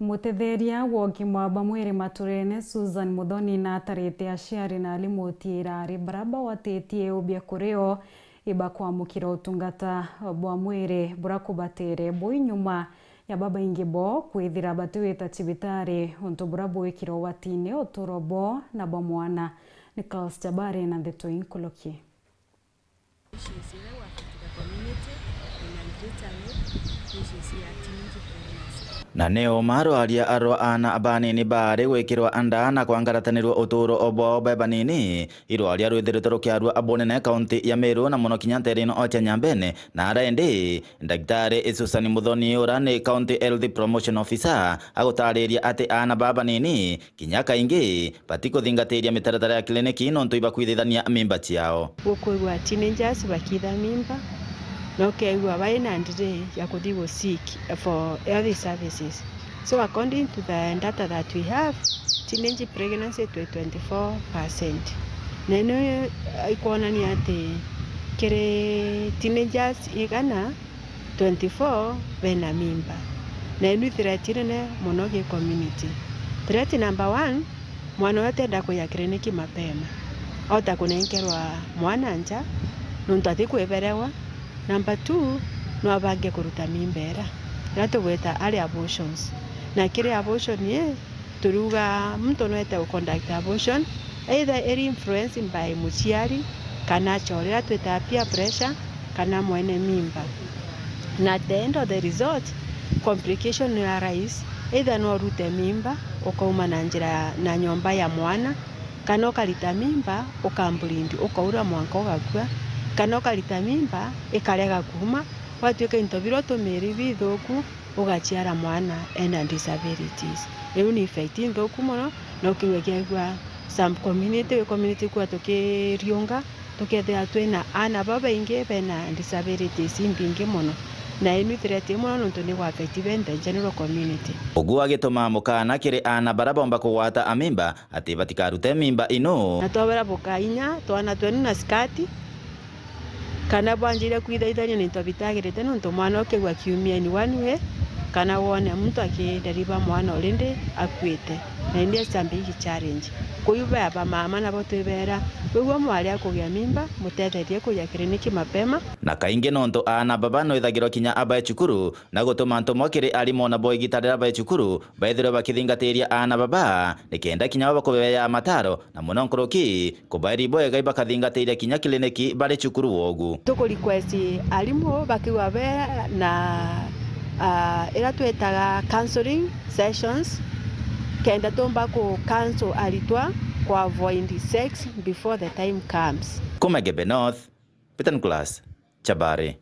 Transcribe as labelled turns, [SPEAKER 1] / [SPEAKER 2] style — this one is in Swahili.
[SPEAKER 1] Mutetheria wa ũgima wa mwĩrĩ Maturene Susan Muthoni na atarĩte aciari na arimũ tirarĩ baraba watĩtie ũbia kũrĩo iba kwamũkĩra ũtungata bwa mwĩrĩ bũra kũbatĩre bũ inyuma ya baba ingĩ bo kwĩthĩra batĩwĩta cibitarĩ ũntũ bũra bwĩkĩra watine ũtũro bo na bwa mwana. Nicholas Jabari na ndeto inkũlokie.
[SPEAKER 2] Na neo marwaria arwa ana abanini bare gwikirwa andana kwa ngaratanirwo uturo obo bebanini irwaria rwithirito rukiarwa abonene kaunti ya Meru na muno kinyanterino ocha nyambene na araende Daktari Susan Muthoni urani County Health Promotion Officer agutariria ati ana babanini kinyaka ingi batiko thingatiria mitaratara ya kliniki nontu ibakwithithania mimba ciao
[SPEAKER 3] gukugwa teenagers bakitha mimba no keigua baina ndire ya kuthigo seek for health services. So according to the data that we have, teenage pregnancy to 24%. Neno ikuonania ati kere teenagers igana 24 bena mimba. Na inu threatire ne monoge community. Threat number 1, mwana wote ndako ya kliniki mapema. Ota kunenkerwa mwana nja nuntati kweberewa. Number 2, no abange kuruta mimbera. Nato gweta ali abortions. Na kire abortion ye turuga mtu noete conduct abortion either eri influenced by muciari kana chorera tweta peer pressure kana mwene mimba. Na at the end of the result complication will arise either no rute mimba ukauma na njira na nyomba ya mwana kana ukarita mimba ukambulindi ukaura mwanka ugakua kana ukarita mimba ikarega kuma watuika intobiro tumiri bithuku ugachiara mwana ena disabilities. Riu ni effect nthuku muno no kiwegegwa some community kwa tukiriunga tukethea twina ana baba ingi bena disabilities imbingi muno na inu threati muno nontu ni gwa affect the general community.
[SPEAKER 2] Ugu agituma mukana kiri ana barabomba kugwata amimba ati batikarute mimba ino
[SPEAKER 3] na twabera bukainya twana twenu na skati kana bwanjire kwithaithania ni twabitagirite nontu mwana okegwa kiumia ni one way kana wone mtu akideriva mwana already akwite na ndio big challenge kuyuba aba mama na botwebera wewe mwali akugia mimba mutetherie kuya kliniki mapema
[SPEAKER 2] na kaingi nontu ana baba no ithagiro kinya aba cukuru na gutuma ntomo kiri arimo na boy gitarira ba cukuru baithiro bakithingatiria ana baba nikenda kinya bakubeya mataro na muno nkoroki kubairi boy gaiba kathingatiria kinya kliniki bari cukuru wogu
[SPEAKER 3] tuko request alimo bakiwa be na ila twetaga counseling sessions kenda tomba ku cancel alitwa kwa avoid sex before the time comes.
[SPEAKER 2] Kumegebe North, Peter Nicholas Jabari.